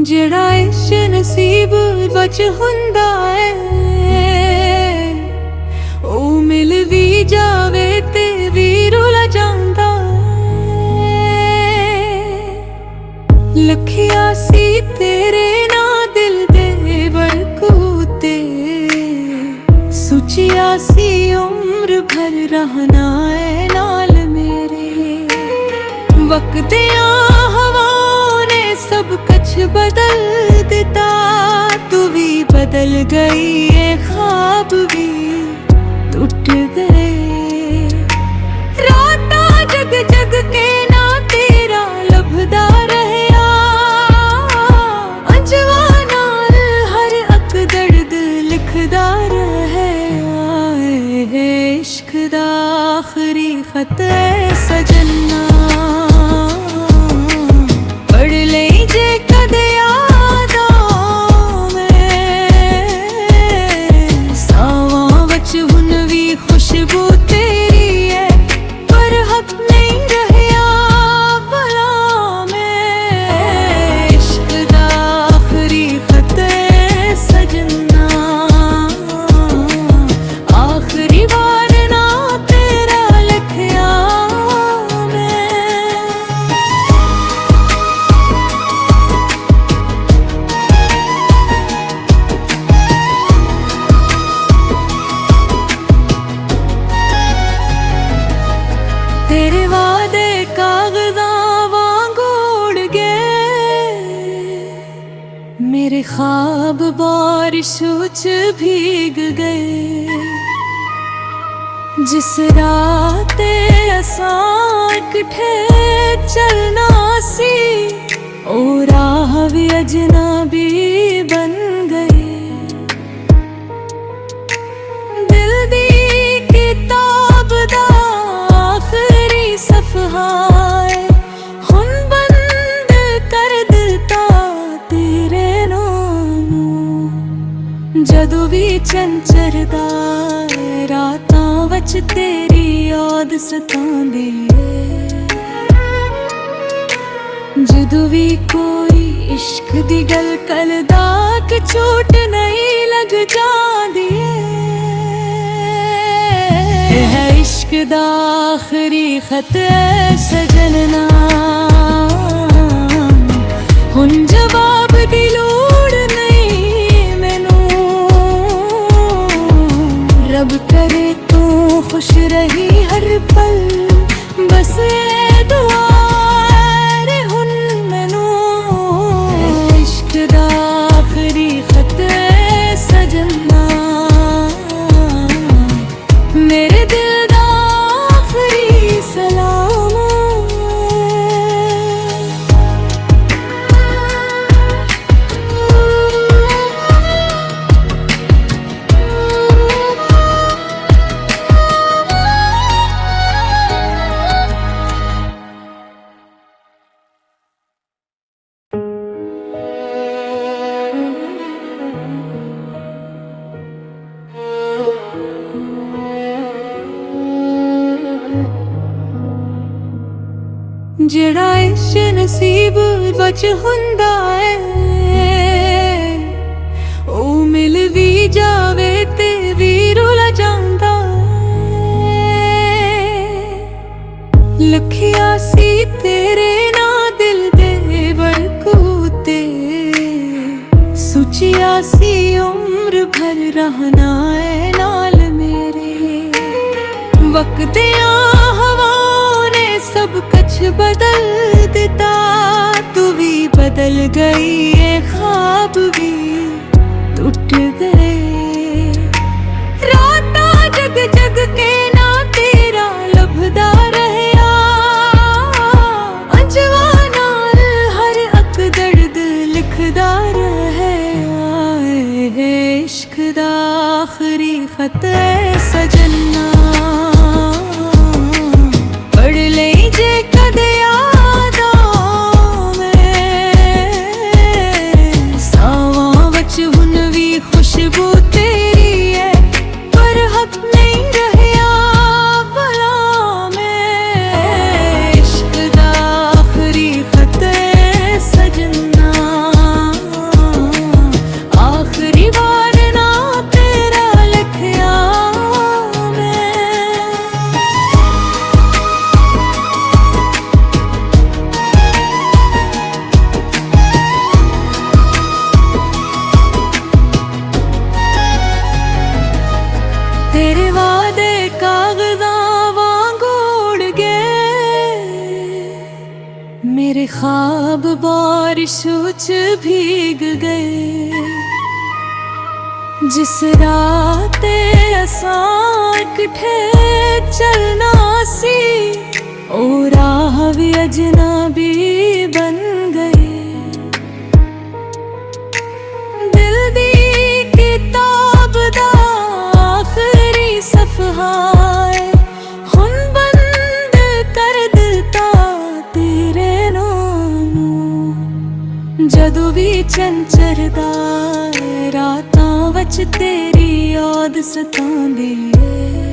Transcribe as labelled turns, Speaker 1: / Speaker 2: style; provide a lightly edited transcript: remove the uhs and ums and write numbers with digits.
Speaker 1: ਜਿਹੜਾ ਇਸ਼ਕ ਨਸੀਬ ਵਿੱਚ ਹੁੰਦਾ ਏ ਉਹ ਮਿਲ ਵੀ ਜਾਵੇ ਤੇ ਵੀ ਰੁਲ ਜਾਂਦਾ ਏ। ਲਖਿਆ ਸੀ ਤੇਰੇ ਨਾਲ ਦਿਲ ਦੇ ਬਰਕੂਤੇ ਸੁਚਿਆ ਸੀ ਉਮਰ ਭਰ ਰਹਿਣਾ ਏ ਨਾਲ ਮੇਰੇ। वक्त हवाओं ने सब कुछ बदल दिता तू भी बदल गई ये ख्वाब भी टूट गए। राता जग जग के ना तेरा लभदा रहया अजवाना हर अक दर्द लिखदा रहया। इश्क दा आखरी खत है सजना तेरे वादे कागज़ां वांग उड़ गए मेरे ख्वाब बारिश च भीग गए। जिस रात असां किठे चलना सी ओ राह भी अजनबी बन गई। दिल दी किताब दा सफहाए हुन बंद कर दिता तेरे नाम। जदों भी चंचरदा रातां वच तेरी याद सतांदी है। जदों भी कोई इश्क दी गल करदा कि चोट नहीं लग जांदी है। इश्क दा आखरी खत है सजना हुन जवाब दी लोड़ नहीं मैनू। रब करे तू खुश रही हर पल बस ये दुआ रे हुन मैनू। इश्क दा आखरी खत है सजना मेरे दिल ਜਿਹੜਾ ਇਸ਼ਕ ਨਸੀਬ ਵਿੱਚ ਹੁੰਦਾ ਏ ਉਹ ਮਿਲ ਵੀ ਜਾਵੇ ਤੇ ਵੀ ਰੁਲ ਜਾਂਦਾ ਏ। ਲਖਿਆ ਸੀ ਤੇਰੇ ਨਾਲ ਦਿਲ ਦੇ ਬਰਕੂਤੇ ਸੁਚਿਆ ਸੀ ਉਮਰ ਭਰ ਰਹਿਣਾ ਏ ਨਾਲ ਮੇਰੇ। ਵਕਤ सब कुछ बदल देता तू भी बदल गई ये ख्वाब भी टूट गए। राता जग जग के ना तेरा लभदा रहया अजवाना हर अक दर्द लिखदा रहया। इश्क दा आखरी खत है सजना सजना ख्वाब बारिश विच भीग गए। जिस रात असां इकट्ठे चलना सी, ओ राह भी अजनबी बन गए। दिल दी किताब दा आखिरी सफहा है, हुन बंद कर दिता तेरे नाम। जदों भी चंचरदा रातां वच तेरी याद सतांदी है।